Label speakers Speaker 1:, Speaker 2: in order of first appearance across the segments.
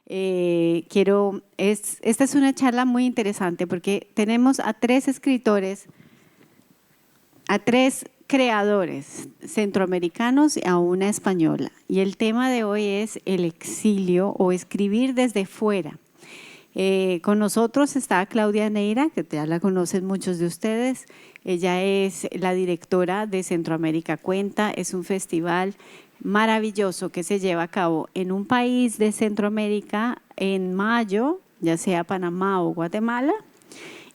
Speaker 1: Esta es una charla muy interesante porque tenemos a tres escritores, a tres creadores centroamericanos y a una española. Y el tema de hoy es el exilio o escribir desde fuera. Con nosotros está Claudia Neira, que ya la conocen muchos de ustedes. Ella es la directora de Centroamérica Cuenta. Es un festival maravilloso que se lleva a cabo en un país de Centroamérica en mayo, ya sea Panamá o Guatemala,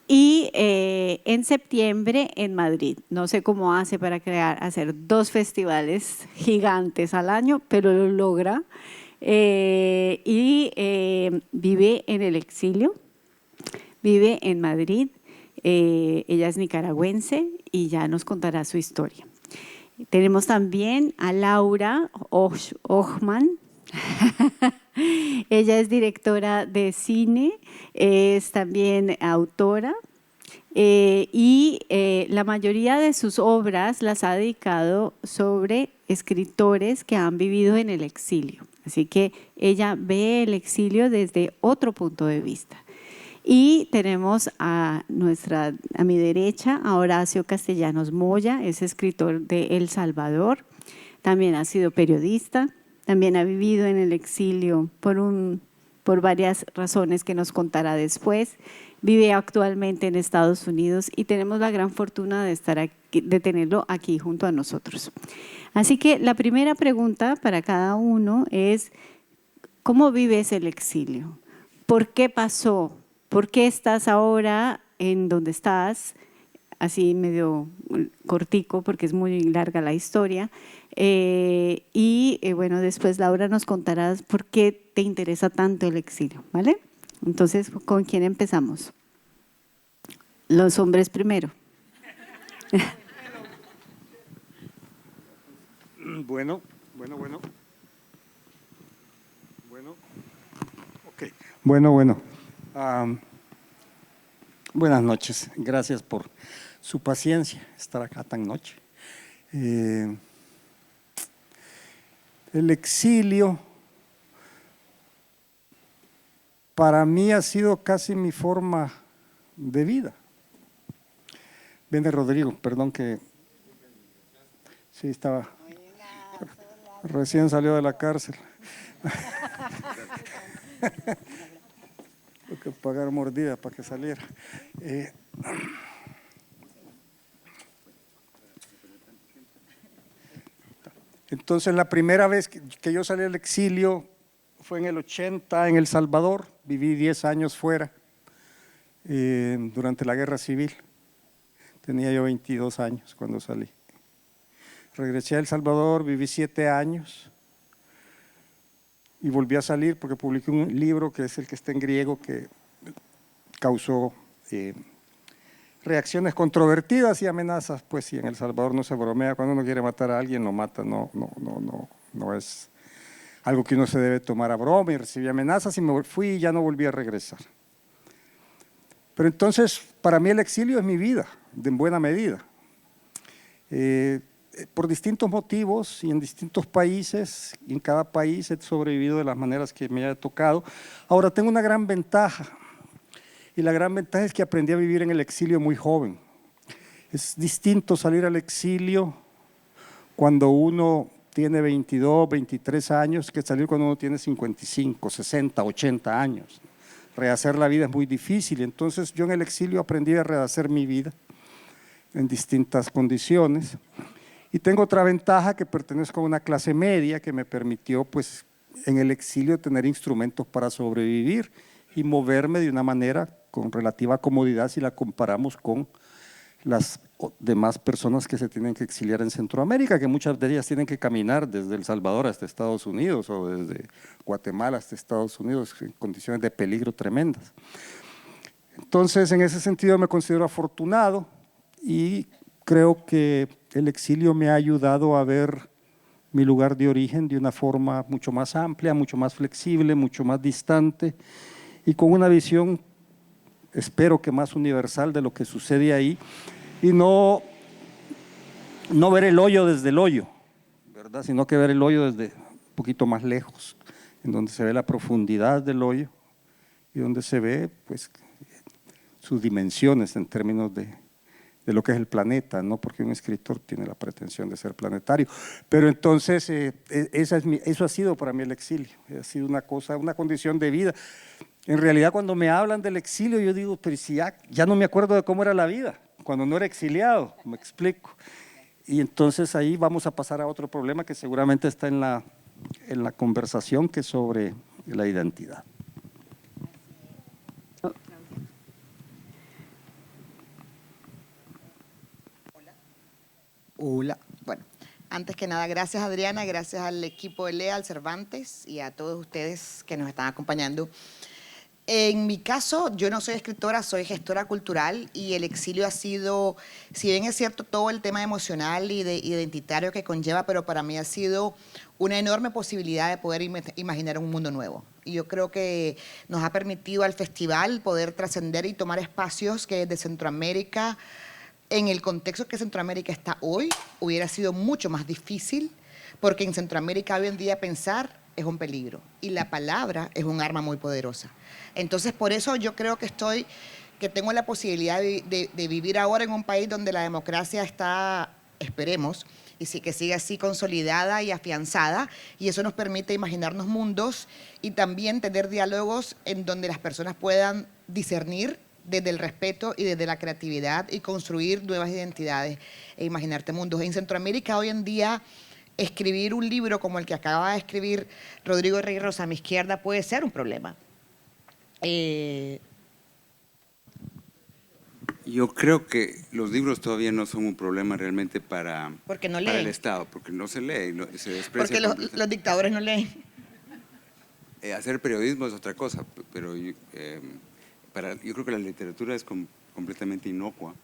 Speaker 1: y en septiembre en Madrid. No sé cómo hace para hacer dos festivales gigantes al año, pero lo logra. Vive en el exilio, vive en Madrid. Ella es nicaragüense y ya nos contará su historia. Tenemos también a Laura Ochman. Ella es directora de cine, es también autora la mayoría de sus obras las ha dedicado sobre escritores que han vivido en el exilio. Así que ella ve el exilio desde otro punto de vista. Y tenemos a mi derecha a Horacio Castellanos Moya, es escritor de El Salvador, también ha sido periodista, también ha vivido en el exilio por varias razones que nos contará después. Vive actualmente en Estados Unidos y tenemos la gran fortuna de tenerlo aquí junto a nosotros. Así que la primera pregunta para cada uno es, ¿cómo vives el exilio? ¿Por qué pasó? ¿Por qué estás ahora en donde estás? Así medio cortico porque es muy larga la historia. Bueno, después Laura nos contará por qué te interesa tanto el exilio, ¿vale? Entonces, ¿con quién empezamos? Los hombres primero.
Speaker 2: Bueno. Ok. Bueno. Buenas noches. Gracias por su paciencia, estar acá tan noche. El exilio para mí ha sido casi mi forma de vida. Viene Rodrigo, perdón que… Sí, estaba… Recién salió de la cárcel. Tengo que pagar mordida para que saliera. Entonces, la primera vez que yo salí del exilio fue en el 80 en El Salvador. Viví 10 años fuera durante la Guerra Civil. Tenía yo 22 años cuando salí. Regresé a El Salvador, viví 7 años y volví a salir porque publiqué un libro que es el que está en griego que causó reacciones controvertidas y amenazas. Pues sí, en El Salvador no se bromea, cuando uno quiere matar a alguien lo mata, no es algo que uno se debe tomar a broma, y recibí amenazas y me fui y ya no volví a regresar. Pero entonces, para mí el exilio es mi vida, en buena medida. Por distintos motivos y en distintos países, y en cada país he sobrevivido de las maneras que me haya tocado. Ahora tengo una gran ventaja, y la gran ventaja es que aprendí a vivir en el exilio muy joven. Es distinto salir al exilio cuando uno tiene 22, 23 años que salir cuando uno tiene 55, 60, 80 años. Rehacer la vida es muy difícil, entonces yo en el exilio aprendí a rehacer mi vida en distintas condiciones. Y tengo otra ventaja, que pertenezco a una clase media que me permitió pues en el exilio tener instrumentos para sobrevivir y moverme de una manera con relativa comodidad si la comparamos con las demás personas que se tienen que exiliar en Centroamérica, que muchas de ellas tienen que caminar desde El Salvador hasta Estados Unidos o desde Guatemala hasta Estados Unidos en condiciones de peligro tremendas. Entonces, en ese sentido me considero afortunado y creo que el exilio me ha ayudado a ver mi lugar de origen de una forma mucho más amplia, mucho más flexible, mucho más distante y con una visión, espero que más universal de lo que sucede ahí, y no ver el hoyo desde el hoyo, ¿verdad? Sino que ver el hoyo desde un poquito más lejos, en donde se ve la profundidad del hoyo y donde se ve pues, sus dimensiones en términos de lo que es el planeta, no porque un escritor tiene la pretensión de ser planetario. Pero entonces, eso ha sido para mí el exilio, ha sido una cosa, una condición de vida. En realidad, cuando me hablan del exilio, yo digo, pero si ya no me acuerdo de cómo era la vida, cuando no era exiliado, me explico. Y entonces ahí vamos a pasar a otro problema que seguramente está en la conversación, que es sobre la identidad.
Speaker 3: Hola. Bueno, antes que nada, gracias Adriana, gracias al equipo de Lea, al Cervantes y a todos ustedes que nos están acompañando. En mi caso, yo no soy escritora, soy gestora cultural y el exilio ha sido, si bien es cierto todo el tema emocional y identitario que conlleva, pero para mí ha sido una enorme posibilidad de poder imaginar un mundo nuevo. Y yo creo que nos ha permitido al festival poder trascender y tomar espacios que desde Centroamérica, en el contexto que Centroamérica está hoy, hubiera sido mucho más difícil, porque en Centroamérica hoy en día pensar es un peligro y la palabra es un arma muy poderosa. Entonces, por eso yo creo que tengo la posibilidad de vivir ahora en un país donde la democracia está, esperemos, y sí, que siga así consolidada y afianzada, y eso nos permite imaginarnos mundos y también tener diálogos en donde las personas puedan discernir desde el respeto y desde la creatividad y construir nuevas identidades e imaginarte mundos. En Centroamérica hoy en día escribir un libro como el que acaba de escribir Rodrigo Rey Rosa a mi izquierda puede ser un problema.
Speaker 4: Yo creo que los libros todavía no son un problema realmente para el Estado, porque no se lee, se desprecia.
Speaker 3: Porque los dictadores no leen.
Speaker 4: Hacer periodismo es otra cosa, pero yo creo que la literatura es completamente inocua.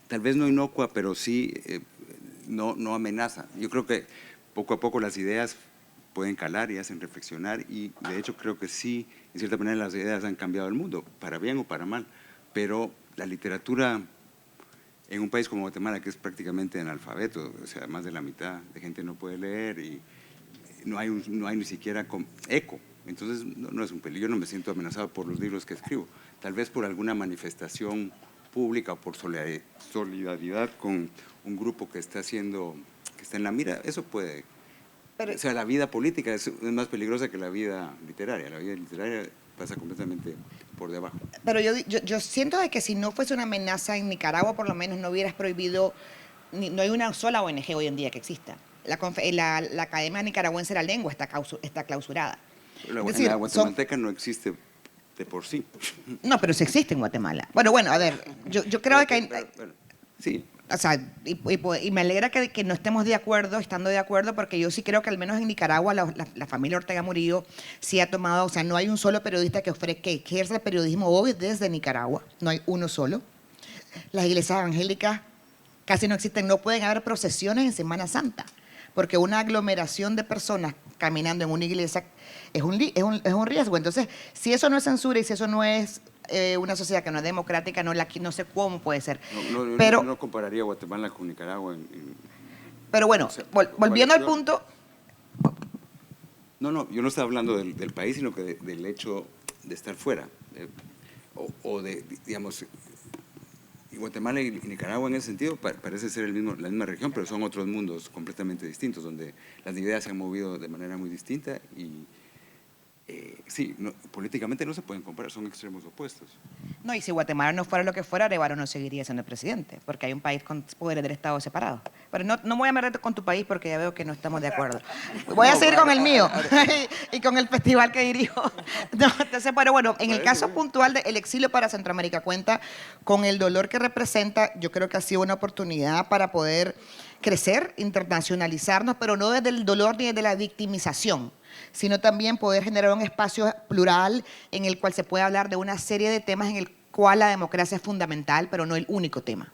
Speaker 4: Tal vez no inocua, pero sí no amenaza. Yo creo que poco a poco las ideas pueden calar y hacen reflexionar, y de hecho creo que sí, en cierta manera las ideas han cambiado el mundo, para bien o para mal, pero la literatura en un país como Guatemala, que es prácticamente analfabeto, o sea, más de la mitad de gente no puede leer y no hay ni siquiera eco. Entonces no es un peligro, yo no me siento amenazado por los libros que escribo, tal vez por alguna manifestación pública o por solidaridad con un grupo que está en la mira, eso puede. O sea, la vida política es más peligrosa que la vida literaria. La vida literaria pasa completamente por debajo.
Speaker 3: Pero yo siento de que si no fuese una amenaza en Nicaragua, por lo menos no hubieras prohibido, no hay una sola ONG hoy en día que exista. La Academia Nicaragüense de la Lengua está clausurada.
Speaker 4: La guatemalteca no existe de por sí.
Speaker 3: No, pero sí existe en Guatemala. Bueno, a ver, yo creo que hay...
Speaker 4: Sí.
Speaker 3: O sea, y me alegra que no estemos estando de acuerdo, porque yo sí creo que al menos en Nicaragua la familia Ortega Murillo sí ha tomado, o sea, no hay un solo periodista que ejerza el periodismo hoy desde Nicaragua, no hay uno solo. Las iglesias evangélicas casi no existen, no pueden haber procesiones en Semana Santa, porque una aglomeración de personas caminando en una iglesia es un riesgo. Entonces, si eso no es censura y si eso no es una sociedad que no es democrática, no sé cómo puede ser.
Speaker 4: Pero no compararía Guatemala con Nicaragua.
Speaker 3: Pero bueno, volviendo al punto...
Speaker 4: No, yo no estaba hablando del país, sino que del hecho de estar fuera. Digamos, Guatemala y Nicaragua en ese sentido parece ser la misma región, pero son otros mundos completamente distintos, donde las ideas se han movido de manera muy distinta y sí, políticamente no se pueden comparar, son extremos opuestos.
Speaker 3: No, y si Guatemala no fuera lo que fuera, Arevalo no seguiría siendo presidente, porque hay un país con poderes del Estado separados. Pero no voy a meter con tu país porque ya veo que no estamos de acuerdo. Voy a seguir con el mío y con el festival que dirijo. Entonces, pero bueno, en el caso puntual del exilio para Centroamérica, cuenta con el dolor que representa. Yo creo que ha sido una oportunidad para poder crecer, internacionalizarnos, pero no desde el dolor ni desde la victimización, sino también poder generar un espacio plural en el cual se puede hablar de una serie de temas en el cual la democracia es fundamental, pero no el único tema.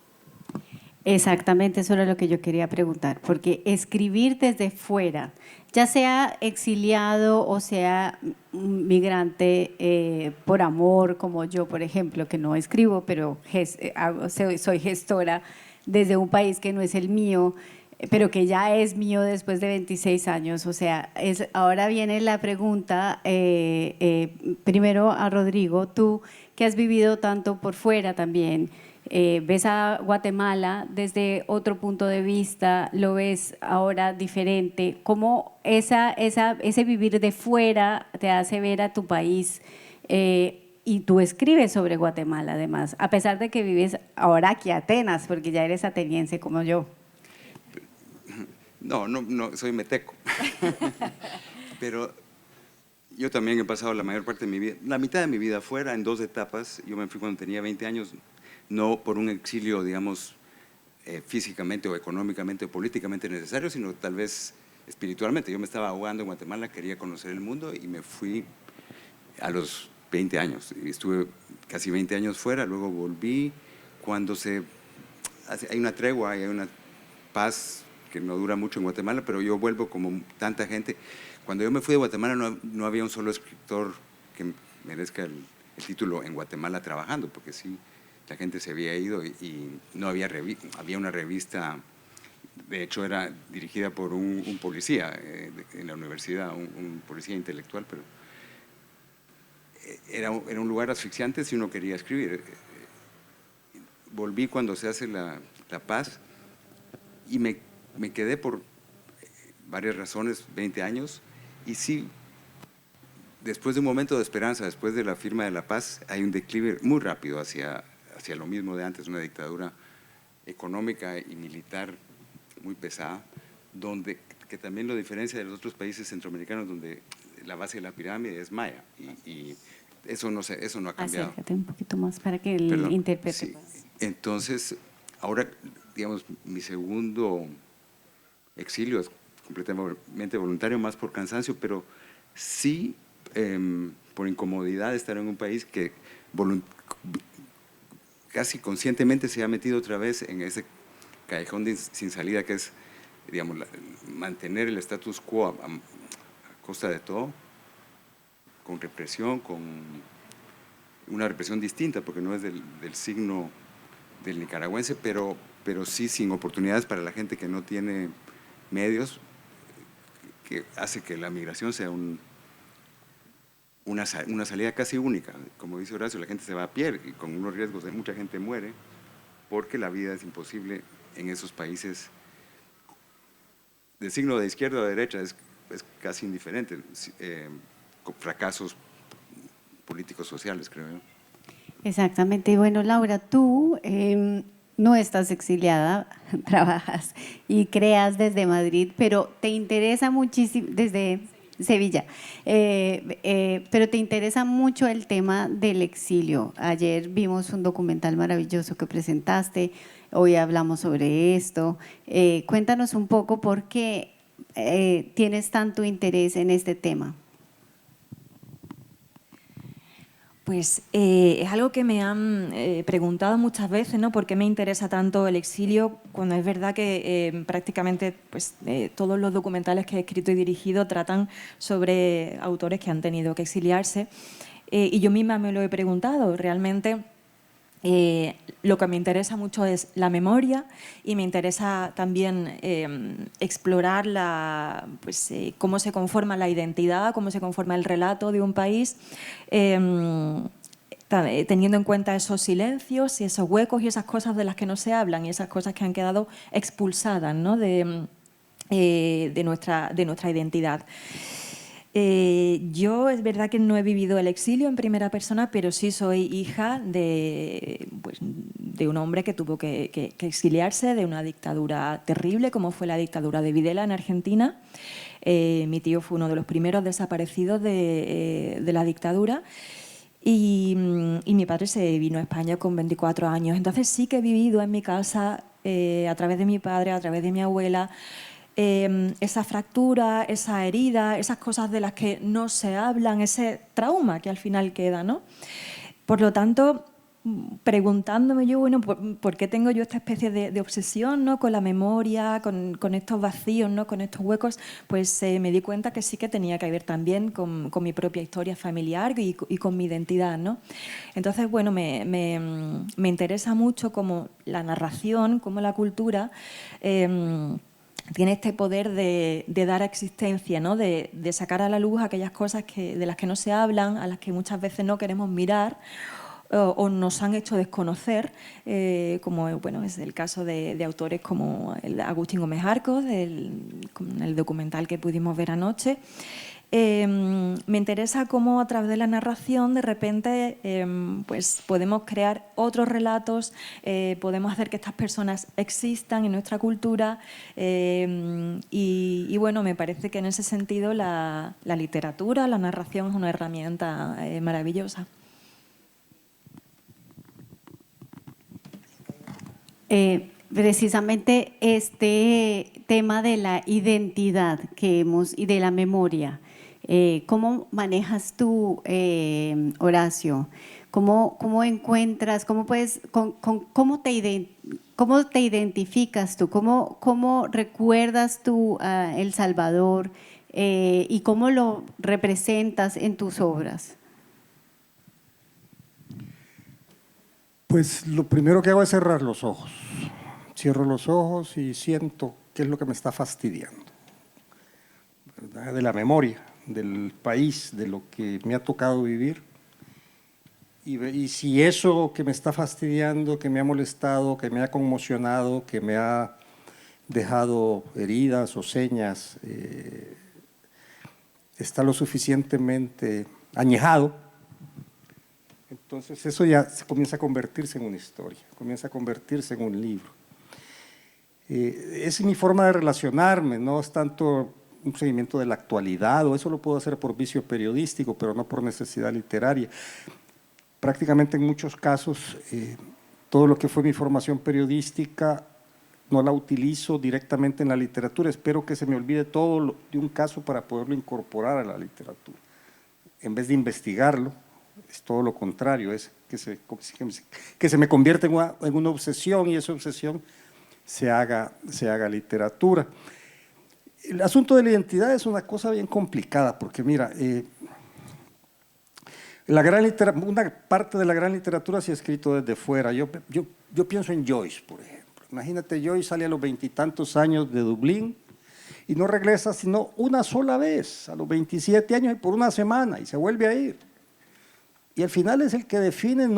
Speaker 1: Exactamente, eso era lo que yo quería preguntar, porque escribir desde fuera, ya sea exiliado o sea migrante por amor, como yo, por ejemplo, que no escribo, pero soy gestora desde un país que no es el mío, pero que ya es mío después de 26 años. O sea, ahora viene la pregunta, primero a Rodrigo, tú que has vivido tanto por fuera también, ves a Guatemala desde otro punto de vista, lo ves ahora diferente. ¿Cómo ese vivir de fuera te hace ver a tu país? Y tú escribes sobre Guatemala, además, a pesar de que vives ahora aquí en Atenas, porque ya eres ateniense como yo.
Speaker 4: No, soy meteco. Pero yo también he pasado la mayor parte de mi vida, la mitad de mi vida fuera, en 2 etapas. Yo me fui cuando tenía 20 años, no por un exilio, digamos, físicamente o económicamente o políticamente necesario, sino tal vez espiritualmente. Yo me estaba ahogando en Guatemala, quería conocer el mundo y me fui a los 20 años. Y estuve casi 20 años fuera, luego volví cuando hay una tregua, hay una paz que no dura mucho en Guatemala, pero yo vuelvo como tanta gente. Cuando yo me fui de Guatemala no había un solo escritor que merezca el título en Guatemala trabajando, porque sí, la gente se había ido y no había había una revista, de hecho era dirigida por un policía en la universidad, un policía intelectual, pero era un lugar asfixiante si uno quería escribir. Volví cuando se hace la paz y me quedé por varias razones 20 años y sí, después de un momento de esperanza, después de la firma de la paz, hay un declive muy rápido hacia lo mismo de antes, una dictadura económica y militar muy pesada, que también lo diferencia de los otros países centroamericanos donde la base de la pirámide es maya y eso no ha cambiado.
Speaker 1: Acércate un poquito más para que el
Speaker 4: Perdón,
Speaker 1: intérprete
Speaker 4: sí.
Speaker 1: pase.
Speaker 4: Entonces, ahora, digamos, mi segundo exilio es completamente voluntario, más por cansancio, pero sí por incomodidad de estar en un país que casi conscientemente se ha metido otra vez en ese callejón sin salida que es, digamos, mantener el status quo a costa de todo, con represión, con una represión distinta, porque no es del signo del nicaragüense, pero sí sin oportunidades para la gente que no tiene medios, que hace que la migración sea una salida casi única. Como dice Horacio, la gente se va a pie y con unos riesgos de mucha gente muere, porque la vida es imposible en esos países de signo de izquierda o de derecha, es casi indiferente, con fracasos políticos sociales, creo yo.
Speaker 1: Exactamente. Y bueno, Laura, tú no estás exiliada, trabajas y creas desde Madrid, pero te interesa muchísimo, desde Sevilla, pero te interesa mucho el tema del exilio. Ayer vimos un documental maravilloso que presentaste, hoy hablamos sobre esto. Cuéntanos un poco por qué tienes tanto interés en este tema.
Speaker 5: Pues es algo que me han preguntado muchas veces, ¿no? ¿Por qué me interesa tanto el exilio? Cuando es verdad que prácticamente pues, todos los documentales que he escrito y dirigido tratan sobre autores que han tenido que exiliarse. Y yo misma me lo he preguntado. Realmente lo que me interesa mucho es la memoria y me interesa también explorar cómo se conforma la identidad, cómo se conforma el relato de un país, teniendo en cuenta esos silencios y esos huecos y esas cosas de las que no se hablan y esas cosas que han quedado expulsadas, ¿no? de nuestra identidad. Yo es verdad que no he vivido el exilio en primera persona, pero sí soy hija de un hombre que tuvo que exiliarse de una dictadura terrible, como fue la dictadura de Videla en Argentina. Mi tío fue uno de los primeros desaparecidos de la dictadura. Y mi padre se vino a España con 24 años. Entonces sí que he vivido en mi casa, a través de mi padre, a través de mi abuela, esa fractura, esa herida, esas cosas de las que no se hablan, ese trauma que al final queda, ¿no? Por lo tanto, preguntándome yo, bueno, ¿por qué tengo yo esta especie de obsesión, ¿no? Con la memoria, con estos vacíos, ¿no? Con estos huecos? Pues me di cuenta que sí que tenía que ver también con mi propia historia familiar y con mi identidad, ¿no? Entonces, bueno, me interesa mucho cómo la narración, cómo la cultura tiene este poder de dar existencia, ¿no? De sacar a la luz aquellas cosas de las que no se hablan, a las que muchas veces no queremos mirar o nos han hecho desconocer, como bueno, es el caso de autores como el Agustín Gómez Arcos, con el documental que pudimos ver anoche. Me interesa cómo a través de la narración de repente pues podemos crear otros relatos, podemos hacer que estas personas existan en nuestra cultura y bueno, me parece que en ese sentido la literatura, la narración es una herramienta maravillosa.
Speaker 1: Precisamente este tema de la identidad y de la memoria, ¿cómo manejas tú, Horacio? ¿Cómo encuentras, cómo te identificas tú? ¿Cómo recuerdas tú El Salvador y cómo lo representas en tus obras?
Speaker 2: Pues lo primero que hago es cerrar los ojos. Cierro los ojos y siento qué es lo que me está fastidiando, ¿verdad? De la memoria, del país, de lo que me ha tocado vivir. Y si eso que me está fastidiando, que me ha molestado, que me ha conmocionado, que me ha dejado heridas o señas, está lo suficientemente añejado, entonces eso ya comienza a convertirse en una historia, comienza a convertirse en un libro. Es mi forma de relacionarme, no es tanto un seguimiento de la actualidad, o eso lo puedo hacer por vicio periodístico, pero no por necesidad literaria. Prácticamente en muchos casos, todo lo que fue mi formación periodística no la utilizo directamente en la literatura, espero que se me olvide todo de un caso para poderlo incorporar a la literatura. En vez de investigarlo, es todo lo contrario, es que se me convierte en una obsesión y esa obsesión se haga literatura. El asunto de la identidad es una cosa bien complicada porque mira, una parte de la gran literatura se ha escrito desde fuera. Yo pienso en Joyce, por ejemplo. Imagínate, Joyce sale a los 20 y tantos años de Dublín y no regresa sino una sola vez, a los 27 años y por una semana, y se vuelve a ir. Y al final es el que define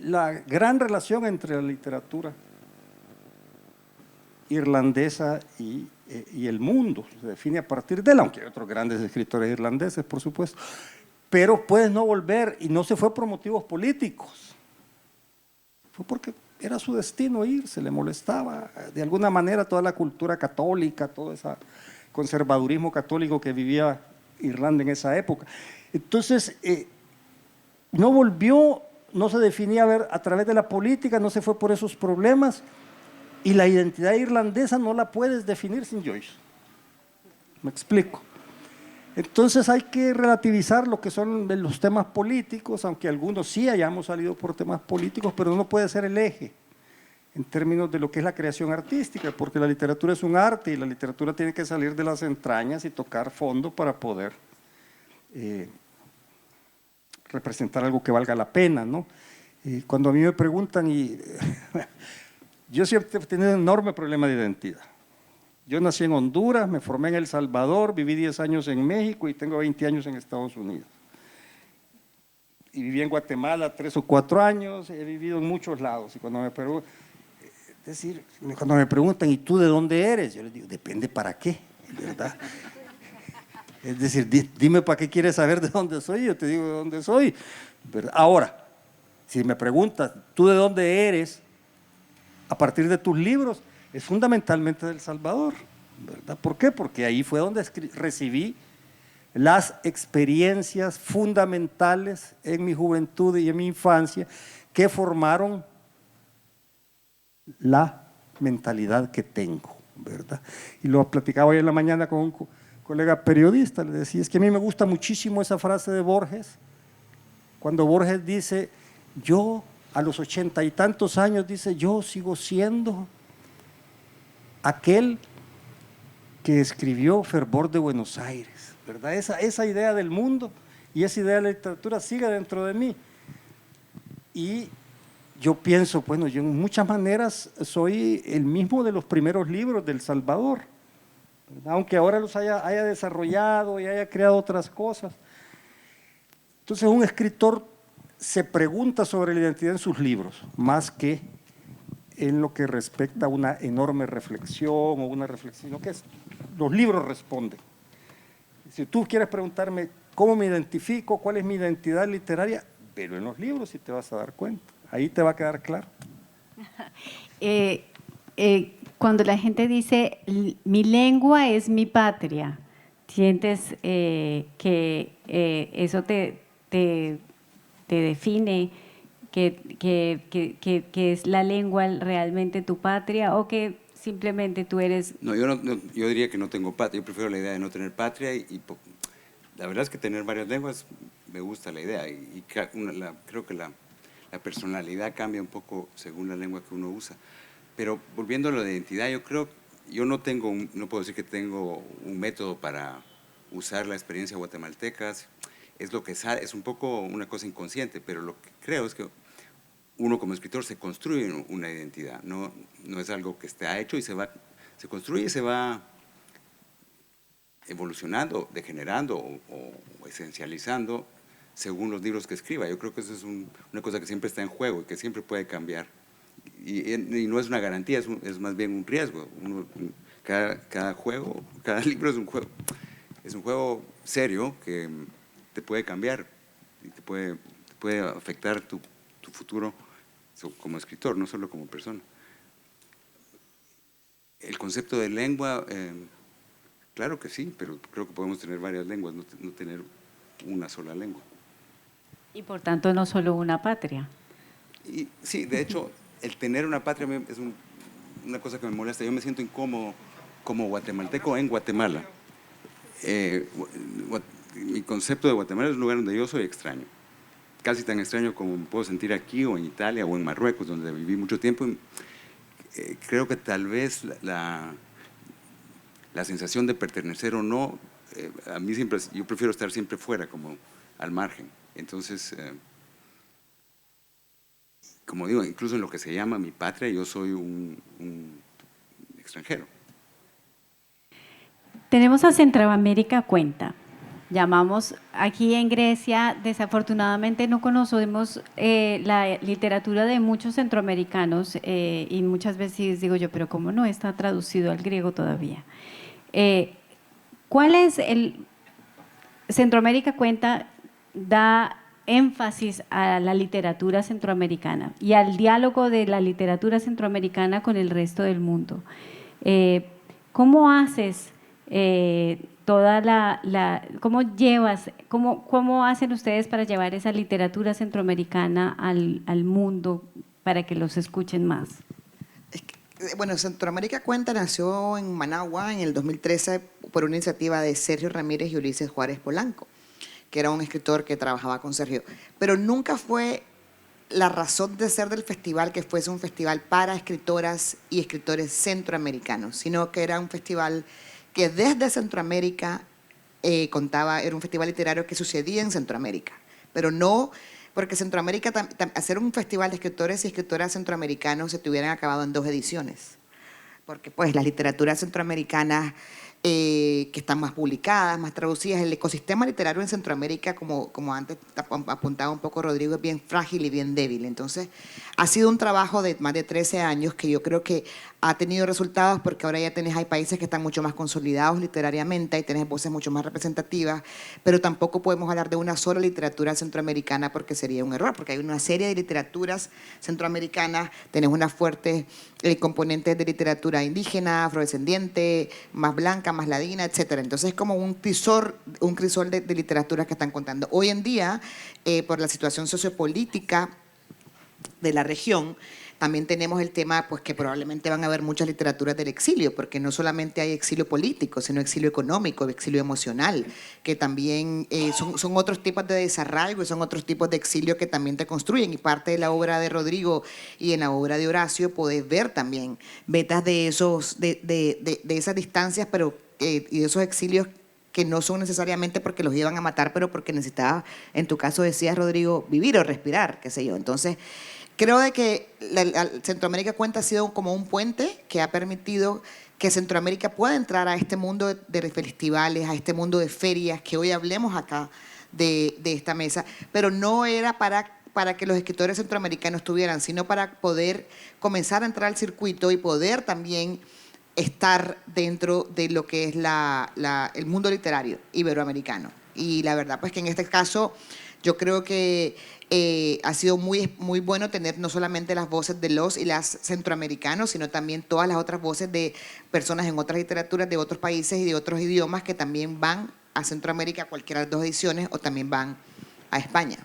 Speaker 2: la gran relación entre la literatura irlandesa y el mundo. Se define a partir de él, aunque hay otros grandes escritores irlandeses, por supuesto. Pero puedes no volver, y no se fue por motivos políticos. Fue porque era su destino irse, le molestaba de alguna manera toda la cultura católica, todo ese conservadurismo católico que vivía Irlanda en esa época. Entonces, no volvió, no se definía a través de la política, no se fue por esos problemas, y la identidad irlandesa no la puedes definir sin Joyce. ¿Me explico? Entonces hay que relativizar lo que son los temas políticos, aunque algunos sí hayamos salido por temas políticos, pero no puede ser el eje en términos de lo que es la creación artística, porque la literatura es un arte y la literatura tiene que salir de las entrañas y tocar fondo para poder representar algo que valga la pena, ¿no? Cuando a mí me preguntan, yo siempre he tenido un enorme problema de identidad. Yo nací en Honduras, me formé en El Salvador, viví 10 años en México y tengo 20 años en Estados Unidos. Y viví en Guatemala 3 o 4 años, he vivido en muchos lados. Y cuando me preguntan, ¿y tú de dónde eres? Yo les digo, depende para qué, ¿verdad? Es decir, dime para qué quieres saber de dónde soy, yo te digo de dónde soy, ¿verdad? Ahora, si me preguntas, ¿tú de dónde eres? A partir de tus libros, es fundamentalmente de El Salvador, ¿verdad? ¿Por qué? Porque ahí fue donde recibí las experiencias fundamentales en mi juventud y en mi infancia que formaron la mentalidad que tengo, ¿verdad? Y lo platicaba hoy en la mañana con un colega periodista, le decía, es que a mí me gusta muchísimo esa frase de Borges, cuando Borges dice, yo a los 80 y tantos años, dice, yo sigo siendo aquel que escribió Fervor de Buenos Aires, ¿verdad? Esa idea del mundo y esa idea de la literatura sigue dentro de mí. Y yo pienso, bueno, yo en muchas maneras soy el mismo de los primeros libros del Salvador, ¿verdad? Aunque ahora los haya desarrollado y haya creado otras cosas. Entonces un escritor se pregunta sobre la identidad en sus libros, más que en lo que respecta a una enorme reflexión o una reflexión, que es, los libros responden. Si tú quieres preguntarme cómo me identifico, cuál es mi identidad literaria, pero en los libros sí te vas a dar cuenta, ahí te va a quedar claro.
Speaker 1: Cuando la gente dice, mi lengua es mi patria, ¿sientes que eso te define, que es la lengua realmente tu patria, o que simplemente tú eres…
Speaker 4: No, yo diría que no tengo patria. Yo prefiero la idea de no tener patria la verdad es que tener varias lenguas me gusta la idea creo que la personalidad cambia un poco según la lengua que uno usa. Pero volviendo a lo de identidad, yo no puedo decir que tengo un método para usar la experiencia guatemalteca. Es lo que sale, es un poco una cosa inconsciente, pero lo que creo es que uno como escritor se construye una identidad, no es algo que está hecho y se construye y se va evolucionando, degenerando o esencializando según los libros que escriba. Yo creo que eso es una cosa que siempre está en juego y que siempre puede cambiar. Y no es una garantía, es más bien un riesgo. Cada libro es un juego. Es un juego serio que te puede cambiar y te puede afectar tu futuro como escritor, no solo como persona. El concepto de lengua, claro que sí, pero creo que podemos tener varias lenguas, no tener una sola lengua.
Speaker 1: Y por tanto no solo una patria.
Speaker 4: Y sí, de hecho, el tener una patria es una cosa que me molesta. Yo me siento incómodo como guatemalteco en Guatemala. Mi concepto de Guatemala es un lugar donde yo soy extraño. Casi tan extraño como me puedo sentir aquí o en Italia o en Marruecos, donde viví mucho tiempo. Creo que tal vez la sensación de pertenecer o no, a mí yo prefiero estar siempre fuera, como al margen. Entonces, como digo, incluso en lo que se llama mi patria, yo soy un extranjero.
Speaker 1: Tenemos a Centroamérica Cuenta. Llamamos aquí en Grecia, desafortunadamente no conocemos la literatura de muchos centroamericanos y muchas veces digo yo, pero ¿cómo no está traducido al griego todavía? ¿Cuál es Centroamérica Cuenta da énfasis a la literatura centroamericana y al diálogo de la literatura centroamericana con el resto del mundo? ¿Cómo haces cómo hacen ustedes para llevar esa literatura centroamericana al mundo para que los escuchen más?
Speaker 3: Bueno, Centroamérica Cuenta nació en Managua en el 2013 por una iniciativa de Sergio Ramírez y Ulises Juárez Polanco, que era un escritor que trabajaba con Sergio. Pero nunca fue la razón de ser del festival que fuese un festival para escritoras y escritores centroamericanos, sino que era un festival que desde Centroamérica era un festival literario que sucedía en Centroamérica, pero no porque Centroamérica, hacer un festival de escritores y escritoras centroamericanos se te hubieran acabado en 2 ediciones, porque pues las literaturas centroamericanas que están más publicadas, más traducidas, el ecosistema literario en Centroamérica, como antes apuntaba un poco Rodrigo, es bien frágil y bien débil. Entonces, ha sido un trabajo de más de 13 años que yo creo que ha tenido resultados, porque ahora ya hay países que están mucho más consolidados literariamente y tenés voces mucho más representativas, pero tampoco podemos hablar de una sola literatura centroamericana porque sería un error, porque hay una serie de literaturas centroamericanas, tenés unas fuertes componentes de literatura indígena, afrodescendiente, más blanca, más ladina, etcétera. Entonces es como un crisol de literaturas que están contando. Hoy en día, por la situación sociopolítica de la región, también tenemos el tema pues que probablemente van a haber muchas literaturas del exilio, porque no solamente hay exilio político, sino exilio económico, exilio emocional, que también son otros tipos de desarraigo y son otros tipos de exilio que también te construyen. Y parte de la obra de Rodrigo y en la obra de Horacio podés ver también vetas de esas distancias, pero y de esos exilios que no son necesariamente porque los iban a matar, pero porque necesitaba, en tu caso decías, Rodrigo, vivir o respirar, qué sé yo. Entonces, creo de que Centroamérica Cuenta ha sido como un puente que ha permitido que Centroamérica pueda entrar a este mundo de festivales, a este mundo de ferias, que hoy hablemos acá de esta mesa, pero no era para que los escritores centroamericanos estuvieran, sino para poder comenzar a entrar al circuito y poder también estar dentro de lo que es el mundo literario iberoamericano. Y la verdad, pues que en este caso yo creo que ha sido muy, muy bueno tener no solamente las voces de los y las centroamericanos, sino también todas las otras voces de personas en otras literaturas de otros países y de otros idiomas que también van a Centroamérica, cualquiera de las dos ediciones, o también van a España.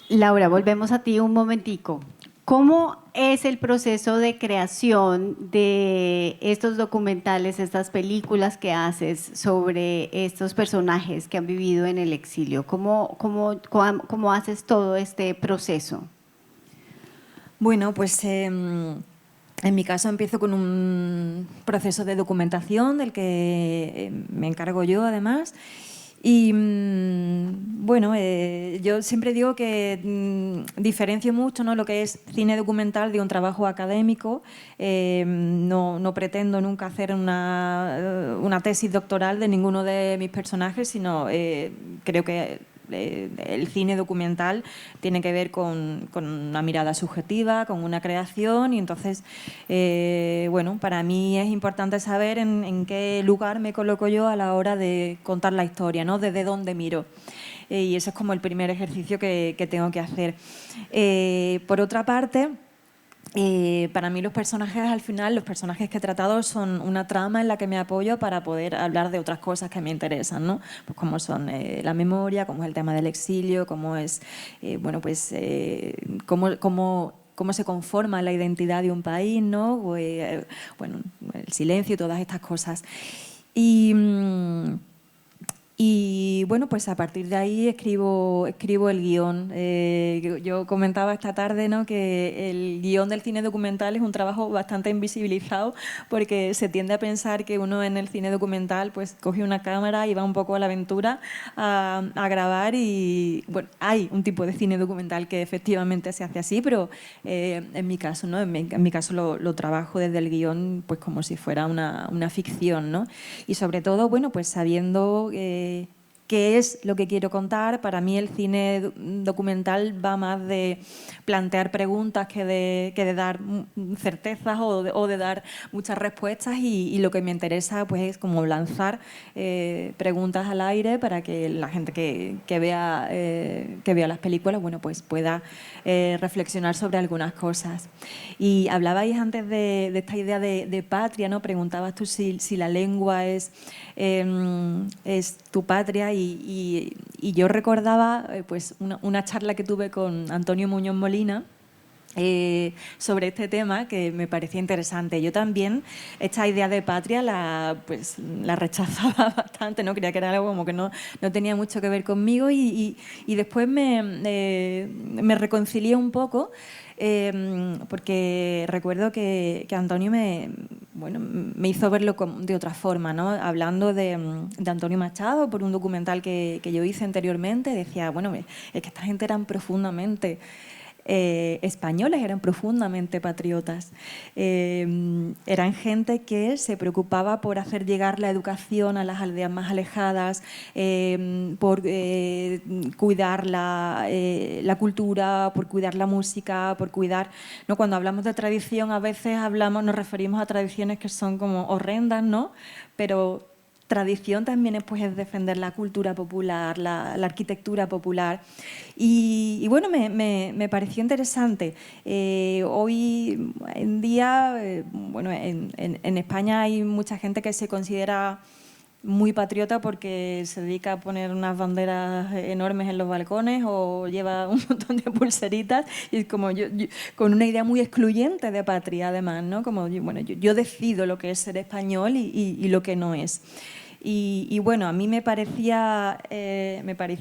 Speaker 1: Laura, volvemos a ti un momentico. ¿Cómo es el proceso de creación de estos documentales, estas películas que haces sobre estos personajes que han vivido en el exilio? ¿Cómo haces todo este proceso?
Speaker 5: Bueno, pues en mi caso empiezo con un proceso de documentación del que me encargo yo además. Y bueno, yo siempre digo que diferencio mucho, ¿no?, lo que es cine documental de un trabajo académico. No pretendo nunca hacer una tesis doctoral de ninguno de mis personajes, sino creo que el cine documental tiene que ver con una mirada subjetiva, con una creación, y entonces, bueno, para mí es importante saber en qué lugar me coloco yo a la hora de contar la historia, ¿no?, desde dónde miro. Y ese es como el primer ejercicio que tengo que hacer. Por otra parte, para mí los personajes, al final, los personajes que he tratado son una trama en la que me apoyo para poder hablar de otras cosas que me interesan, ¿no? Pues como son la memoria, como es el tema del exilio, como es, bueno, pues cómo se conforma la identidad de un país, ¿no? Bueno, el silencio y todas estas cosas. Y bueno, pues a partir de ahí escribo el guión. Yo comentaba esta tarde, ¿no?, que el guión del cine documental es un trabajo bastante invisibilizado, porque se tiende a pensar que uno en el cine documental pues coge una cámara y va un poco a la aventura a grabar, y bueno, hay un tipo de cine documental que efectivamente se hace así, pero en mi caso, ¿no?, en mi caso lo trabajo desde el guión pues como si fuera una ficción, ¿no? Y sobre todo, bueno, pues sabiendo qué es lo que quiero contar. Para mí el cine documental va más de plantear preguntas que de dar certezas o de dar muchas respuestas, y lo que me interesa pues es como lanzar preguntas al aire para que la gente que vea las películas, bueno, pues pueda reflexionar sobre algunas cosas. Y hablabais antes de esta idea de patria, ¿no? Preguntabas tú si la lengua es tu patria, y yo recordaba pues una charla que tuve con Antonio Muñoz Molina sobre este tema, que me parecía interesante. Yo también esta idea de patria la rechazaba bastante, ¿no? Creía que era algo como que no tenía mucho que ver conmigo, y después me reconcilié un poco, porque recuerdo que Antonio me hizo verlo de otra forma, ¿no? Hablando de Antonio Machado por un documental que yo hice anteriormente, decía, bueno, es que esta gente eran profundamente españoles, eran profundamente patriotas. Eran gente que se preocupaba por hacer llegar la educación a las aldeas más alejadas, por cuidar la cultura, por cuidar la música, por cuidar, ¿no? Cuando hablamos de tradición, a veces nos referimos a tradiciones que son como horrendas, ¿no? Pero tradición también es defender la cultura popular, la arquitectura popular. Y bueno, me pareció interesante. Hoy en día, bueno, en España hay mucha gente que se considera muy patriota porque se dedica a poner unas banderas enormes en los balcones o lleva un montón de pulseritas, y es como yo con una idea muy excluyente de patria, además, ¿no? Como yo decido lo que es ser español y lo que no es. Y bueno, a mí me parecía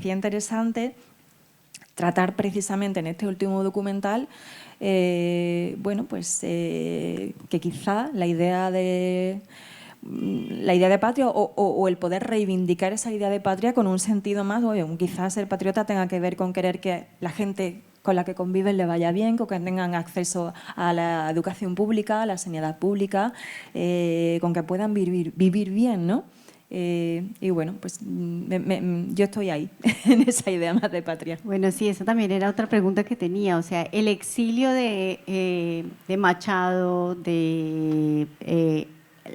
Speaker 5: interesante tratar precisamente en este último documental, bueno, pues que quizá la idea de patria o el poder reivindicar esa idea de patria con un sentido más, quizás ser patriota tenga que ver con querer que la gente con la que conviven le vaya bien, con que tengan acceso a la educación pública, a la sanidad pública, con que puedan vivir bien, ¿no? Y bueno, pues yo estoy ahí, en esa idea más de patria.
Speaker 1: Bueno, sí, esa también era otra pregunta que tenía. O sea, el exilio de Machado, de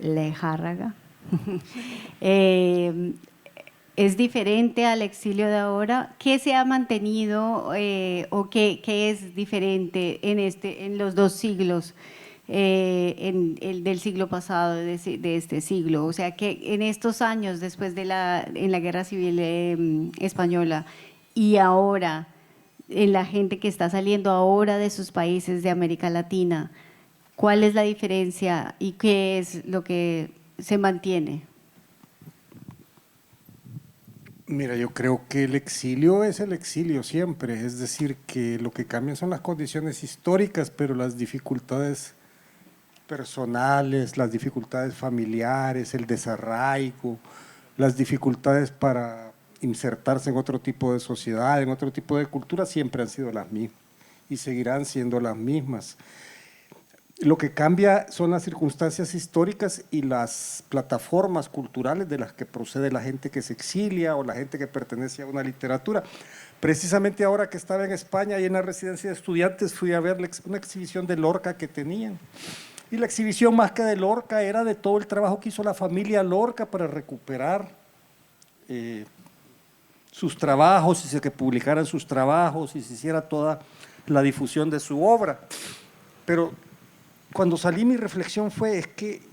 Speaker 1: Lejárraga, es diferente al exilio de ahora. ¿Qué se ha mantenido o qué es diferente en los dos siglos? En el del siglo pasado, de este siglo. O sea, que en estos años, después de en la Guerra Civil Española y ahora, en la gente que está saliendo ahora de sus países de América Latina, ¿cuál es la diferencia y qué es lo que se mantiene?
Speaker 2: Mira, yo creo que el exilio es el exilio siempre, es decir, que lo que cambian son las condiciones históricas, pero las dificultades personales, las dificultades familiares, el desarraigo, las dificultades para insertarse en otro tipo de sociedad, en otro tipo de cultura, siempre han sido las mismas y seguirán siendo las mismas. Lo que cambia son las circunstancias históricas y las plataformas culturales de las que procede la gente que se exilia o la gente que pertenece a una literatura. Precisamente ahora que estaba en España y en la residencia de estudiantes fui a ver una exhibición de Lorca que tenían. Y la exhibición, más que de Lorca, era de todo el trabajo que hizo la familia Lorca para recuperar sus trabajos, y se que publicaran sus trabajos y se hiciera toda la difusión de su obra. Pero cuando salí, mi reflexión fue, es que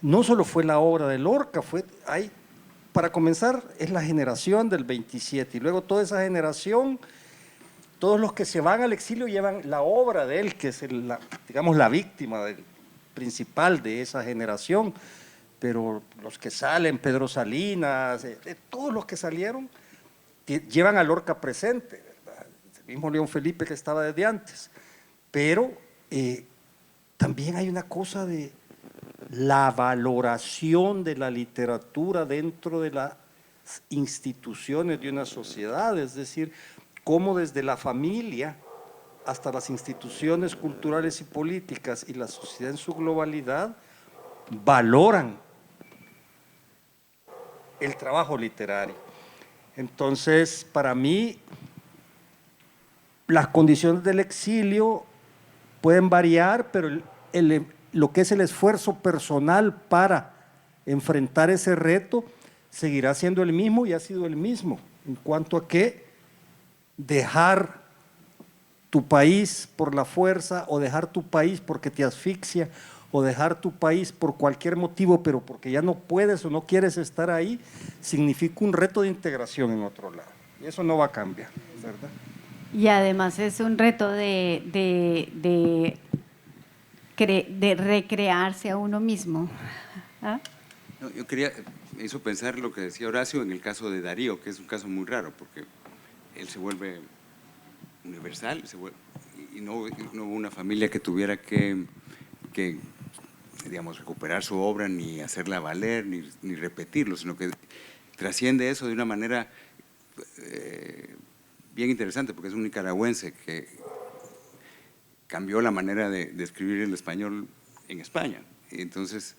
Speaker 2: no solo fue la obra de Lorca, para comenzar, es la generación del 27, y luego toda esa generación, todos los que se van al exilio llevan la obra de él, que es digamos la víctima principal de esa generación, pero los que salen, Pedro Salinas, todos los que salieron, llevan a Lorca presente, ¿verdad? El mismo León Felipe que estaba desde antes, pero también hay una cosa de la valoración de la literatura dentro de las instituciones de una sociedad, es decir, cómo desde la familia hasta las instituciones culturales y políticas y la sociedad en su globalidad valoran el trabajo literario. Entonces, para mí, las condiciones del exilio pueden variar, pero lo que es el esfuerzo personal para enfrentar ese reto seguirá siendo el mismo y ha sido el mismo, en cuanto a que dejar tu país por la fuerza o dejar tu país porque te asfixia o dejar tu país por cualquier motivo, pero porque ya no puedes o no quieres estar ahí, significa un reto de integración en otro lado. Y eso no va a cambiar, ¿verdad?
Speaker 1: Y además es un reto de recrearse a uno mismo. ¿Ah?
Speaker 4: No, me hizo pensar lo que decía Horacio en el caso de Darío, que es un caso muy raro, porque él se vuelve universal, y no hubo una familia que tuviera que digamos, recuperar su obra, ni hacerla valer, ni repetirlo, sino que trasciende eso de una manera bien interesante, porque es un nicaragüense que cambió la manera de escribir el español en España. Entonces,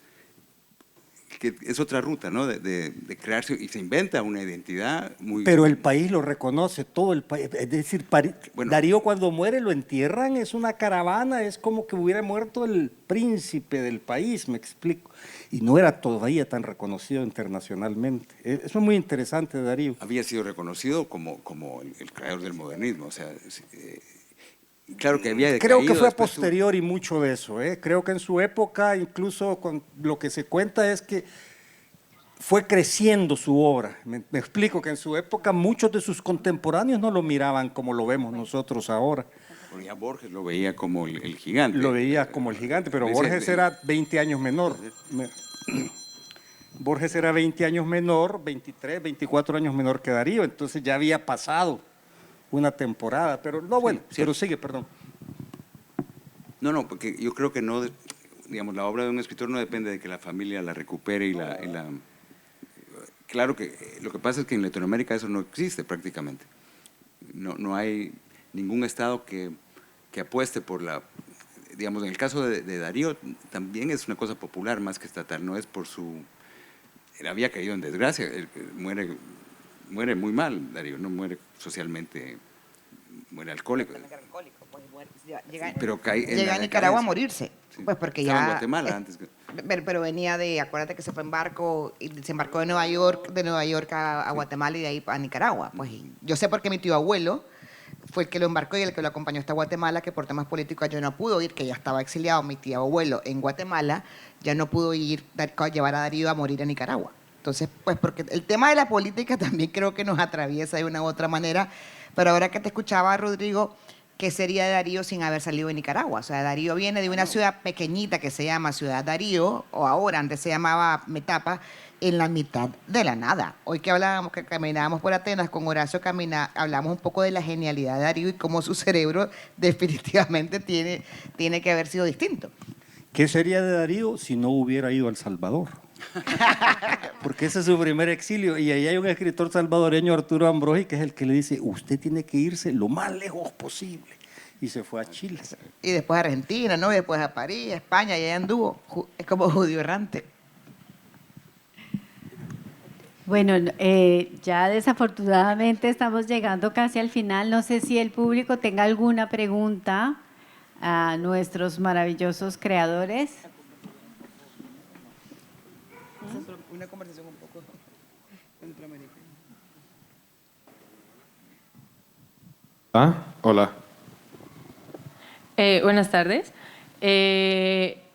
Speaker 4: que es otra ruta, ¿no? De crearse, y se inventa una identidad muy…
Speaker 2: Pero el país lo reconoce, todo el país. Es decir, bueno, Darío cuando muere lo entierran, es una caravana, es como que hubiera muerto el príncipe del país, me explico. Y no era todavía tan reconocido internacionalmente. Eso es muy interesante de Darío.
Speaker 4: Había sido reconocido como el creador del modernismo, o sea… claro que había decaído.
Speaker 2: Creo que fue a posteriori mucho de eso. Creo que en su época, incluso con lo que se cuenta es que fue creciendo su obra. Me explico que en su época muchos de sus contemporáneos no lo miraban como lo vemos nosotros ahora.
Speaker 4: Porque ya Borges lo veía como el gigante.
Speaker 2: Lo veía como el gigante, pero Borges era 20 años menor. Borges era 20 años menor, 23, 24 años menor que Darío, entonces ya había pasado una temporada, pero no, bueno, sí, pero sigue, perdón.
Speaker 4: No, porque yo creo que no, digamos, la obra de un escritor no depende de que la familia la recupere y la… Claro que lo que pasa es que en Latinoamérica eso no existe prácticamente. No hay… ningún Estado que apueste por la… Digamos, en el caso de Darío, también es una cosa popular más que estatal, no es por su… Él había caído en desgracia, muere muy mal, Darío, no muere socialmente, muere alcohólico. Pero
Speaker 3: llega a Nicaragua a morirse,
Speaker 4: sí.
Speaker 3: pues porque
Speaker 4: Estaba
Speaker 3: ya…
Speaker 4: en Guatemala antes.
Speaker 3: Pero venía de, acuérdate que se fue en barco y desembarcó de Nueva York a Guatemala y de ahí a Nicaragua. Pues yo sé porque mi tío abuelo fue el que lo embarcó y el que lo acompañó hasta Guatemala, que por temas políticos yo no pudo ir, que ya estaba exiliado mi tío abuelo en Guatemala, ya no pudo ir, llevar a Darío a morir a Nicaragua. Entonces, pues porque el tema de la política también creo que nos atraviesa de una u otra manera, pero ahora que te escuchaba, Rodrigo, ¿qué sería de Darío sin haber salido de Nicaragua? O sea, Darío viene de una ciudad pequeñita que se llama Ciudad Darío, o ahora, antes se llamaba Metapa, en la mitad de la nada. Hoy que hablábamos, que caminábamos por Atenas con Horacio hablamos un poco de la genialidad de Darío y cómo su cerebro definitivamente tiene que haber sido distinto.
Speaker 2: ¿Qué sería de Darío si no hubiera ido a El Salvador? Porque ese es su primer exilio. Y ahí hay un escritor salvadoreño, Arturo Ambrogi, que es el que le dice, usted tiene que irse lo más lejos posible. Y se fue a Chile.
Speaker 3: Y después a Argentina, ¿no? Y después a París, a España, y allá anduvo. Es como judío errante.
Speaker 1: Bueno, ya desafortunadamente estamos llegando casi al final. No sé si el público tenga alguna pregunta a nuestros maravillosos creadores.
Speaker 3: Una conversación un poco centroamericana.
Speaker 6: Hola.
Speaker 7: Buenas tardes.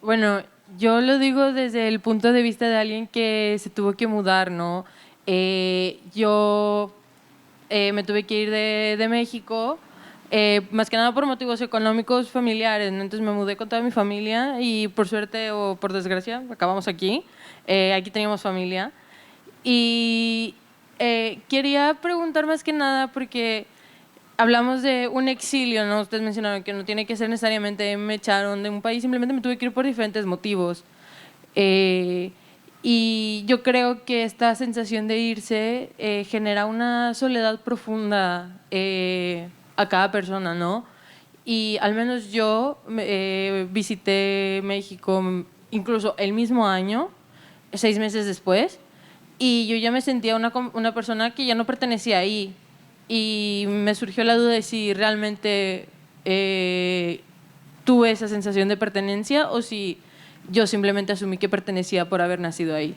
Speaker 7: Bueno, yo lo digo desde el punto de vista de alguien que se tuvo que mudar, ¿no? Yo me tuve que ir de México, más que nada por motivos económicos familiares, ¿no? Entonces me mudé con toda mi familia y por suerte o por desgracia acabamos aquí. Aquí teníamos familia. Y quería preguntar más que nada porque hablamos de un exilio, ¿no? Ustedes mencionaron que no tiene que ser necesariamente me echaron de un país, simplemente me tuve que ir por diferentes motivos. Y yo creo que esta sensación de irse genera una soledad profunda a cada persona, ¿no? Y al menos yo visité México incluso el mismo año, 6 meses después, y yo ya me sentía una persona que ya no pertenecía ahí. Y me surgió la duda de si realmente tuve esa sensación de pertenencia o si yo simplemente asumí que pertenecía por haber nacido ahí.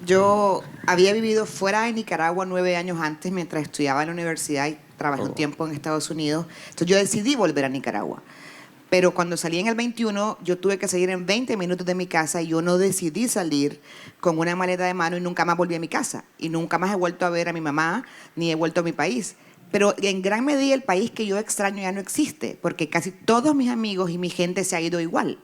Speaker 3: Yo había vivido fuera de Nicaragua 9 años antes mientras estudiaba en la universidad y trabajé un tiempo en Estados Unidos. Entonces yo decidí volver a Nicaragua. Pero cuando salí en el 21, yo tuve que salir en 20 minutos de mi casa y yo no decidí salir con una maleta de mano y nunca más volví a mi casa. Y nunca más he vuelto a ver a mi mamá ni he vuelto a mi país. Pero en gran medida el país que yo extraño ya no existe, porque casi todos mis amigos y mi gente se ha ido igual.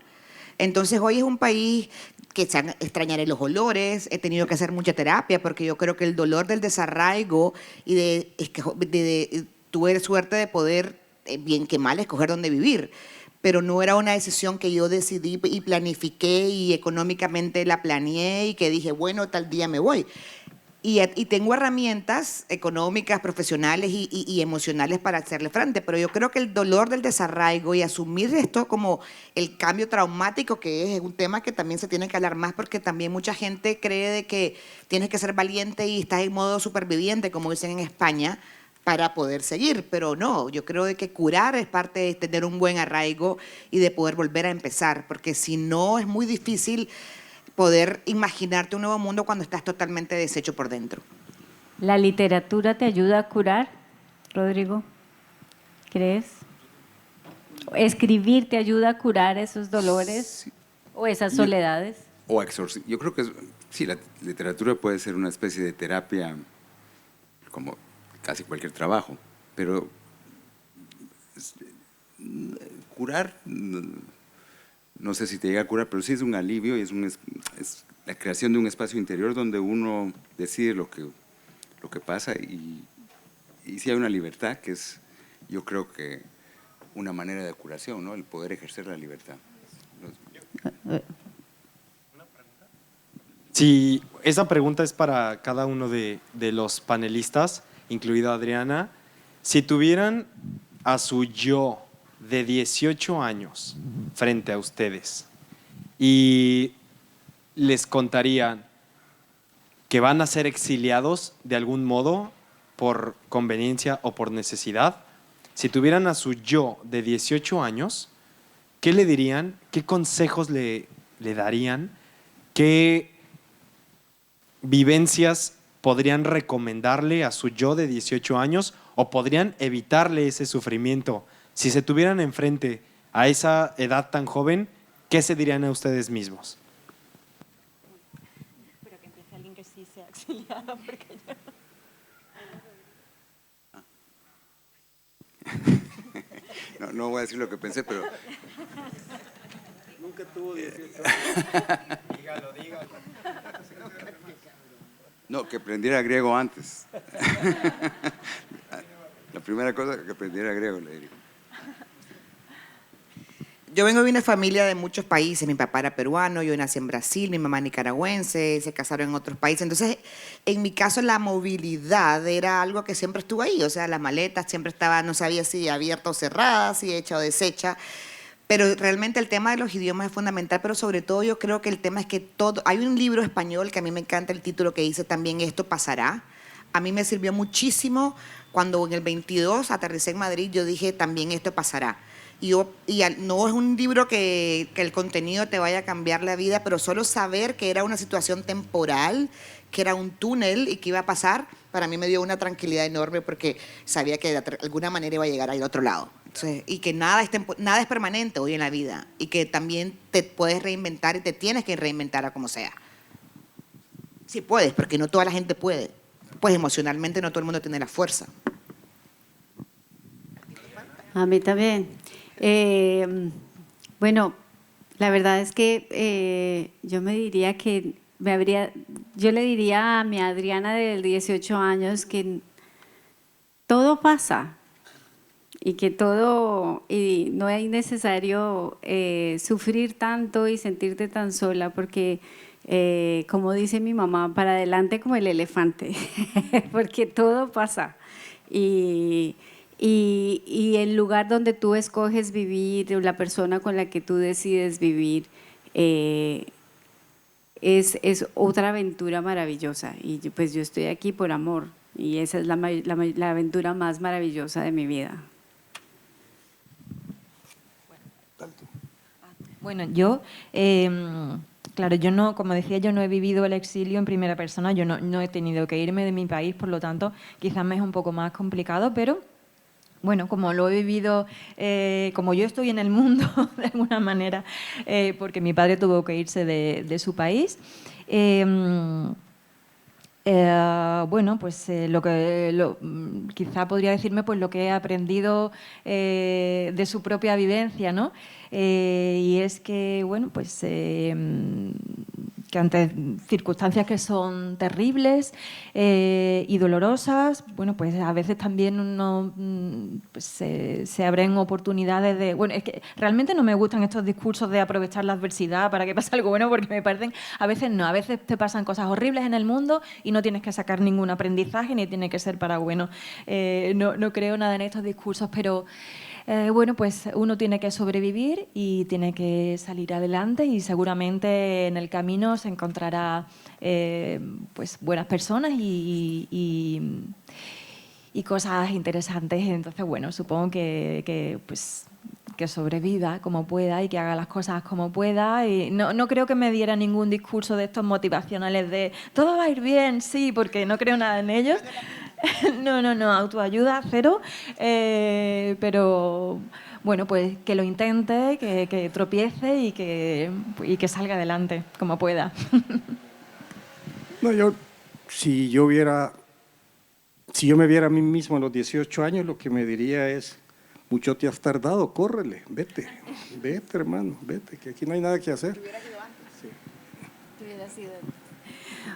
Speaker 3: Entonces hoy es un país que extrañaré los olores, he tenido que hacer mucha terapia porque yo creo que el dolor del desarraigo y tuve suerte de poder, bien que mal, escoger dónde vivir. Pero no era una decisión que yo decidí y planifiqué y económicamente la planeé y que dije, bueno, tal día me voy. Y tengo herramientas económicas, profesionales y emocionales para hacerle frente, pero yo creo que el dolor del desarraigo y asumir esto como el cambio traumático que es un tema que también se tiene que hablar más porque también mucha gente cree de que tienes que ser valiente y estás en modo superviviente, como dicen en España, para poder seguir, pero no, yo creo de que curar es parte de tener un buen arraigo y de poder volver a empezar, porque si no es muy difícil poder imaginarte un nuevo mundo cuando estás totalmente deshecho por dentro.
Speaker 1: ¿La literatura te ayuda a curar, Rodrigo? ¿Crees? ¿Escribir te ayuda a curar esos dolores
Speaker 4: Sí.
Speaker 1: o esas soledades?
Speaker 4: O exorcismo. Yo creo que sí, la literatura puede ser una especie de terapia como casi cualquier trabajo, pero curar, no sé si te llega a curar, pero sí es un alivio y es la creación de un espacio interior donde uno decide lo que pasa y sí hay una libertad que es, yo creo que una manera de curación, ¿no? El poder ejercer la libertad.
Speaker 6: Sí, esa pregunta es para cada uno de los panelistas, incluida Adriana. Si tuvieran a su yo de 18 años frente a ustedes y les contarían que van a ser exiliados de algún modo por conveniencia o por necesidad, si tuvieran a su yo de 18 años, ¿qué le dirían? ¿Qué consejos le darían? ¿Qué vivencias podrían recomendarle a su yo de 18 años o podrían evitarle ese sufrimiento? Si se tuvieran enfrente a esa edad tan joven, ¿qué se dirían a ustedes mismos?
Speaker 5: Pero que empiece alguien que sí sea exiliado, porque yo...
Speaker 4: No voy a decir lo que pensé, pero...
Speaker 2: Nunca tuvo 18 Dígalo.
Speaker 4: No, que aprendiera griego antes. La primera cosa, que aprendiera griego, le diría.
Speaker 3: Yo vengo de una familia de muchos países. Mi papá era peruano, yo nací en Brasil, mi mamá nicaragüense, se casaron en otros países. Entonces, en mi caso, la movilidad era algo que siempre estuvo ahí. O sea, las maletas siempre estaban, no sabía si abierta o cerrada, si hecha o deshecha. Pero realmente el tema de los idiomas es fundamental, pero sobre todo yo creo que el tema es que todo... Hay un libro español que a mí me encanta el título que dice también Esto pasará. A mí me sirvió muchísimo cuando en el 22 aterricé en Madrid, yo dije también esto pasará. No es un libro que el contenido te vaya a cambiar la vida, pero solo saber que era una situación temporal, que era un túnel y que iba a pasar, para mí me dio una tranquilidad enorme porque sabía que de alguna manera iba a llegar al otro lado. Entonces, y que nada es permanente hoy en la vida y que también te puedes reinventar y te tienes que reinventar a como sea. Sí puedes, porque no toda la gente puede. Pues emocionalmente no todo el mundo tiene la fuerza.
Speaker 1: A mí también. Bueno, la verdad es que yo me diría que yo le diría a mi Adriana de 18 años que todo pasa y que y no es necesario sufrir tanto y sentirte tan sola porque, como dice mi mamá, para adelante como el elefante, porque todo pasa. Y el lugar donde tú escoges vivir, o la persona con la que tú decides vivir, es otra aventura maravillosa. Y pues yo estoy aquí por amor, y esa es la aventura más maravillosa de mi vida.
Speaker 5: Bueno, yo, claro, yo no, como decía, yo no he vivido el exilio en primera persona, yo no he tenido que irme de mi país, por lo tanto, quizás me es un poco más complicado, pero bueno, como lo he vivido, como yo estoy en el mundo de alguna manera, porque mi padre tuvo que irse de su país, bueno, pues quizá podría decirme pues lo que he aprendido de su propia vivencia, ¿no? Y es que, bueno, pues que ante circunstancias que son terribles y dolorosas, bueno, pues a veces también uno pues se abren oportunidades de... Bueno, es que realmente no me gustan estos discursos de aprovechar la adversidad para que pase algo bueno, porque me parecen... A veces no, a veces te pasan cosas horribles en el mundo y no tienes que sacar ningún aprendizaje ni tiene que ser para bueno. No creo nada en estos discursos, pero... bueno, pues uno tiene que sobrevivir y tiene que salir adelante y seguramente en el camino se encontrará pues buenas personas y cosas interesantes. Entonces, bueno, supongo que sobreviva como pueda y que haga las cosas como pueda. Y no creo que me diera ningún discurso de estos motivacionales de todo va a ir bien, sí, porque no creo nada en ellos. No, autoayuda cero, pero bueno, pues que lo intente, que tropiece y que salga adelante como pueda.
Speaker 2: No, si yo me viera a mí mismo a los 18 años, lo que me diría es, mucho te has tardado, córrele, vete hermano, vete, que aquí no hay nada que hacer.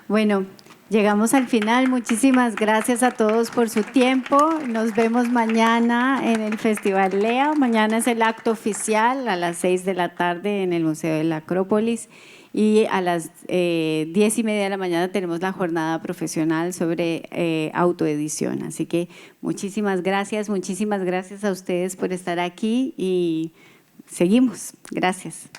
Speaker 1: Bueno, llegamos al final. Muchísimas gracias a todos por su tiempo. Nos vemos mañana en el Festival Lea. Mañana es el acto oficial a las 6 de la tarde en el Museo de la Acrópolis. y a las 10:30 de la mañana tenemos la jornada profesional sobre autoedición. Así que muchísimas gracias a ustedes por estar aquí y seguimos. Gracias.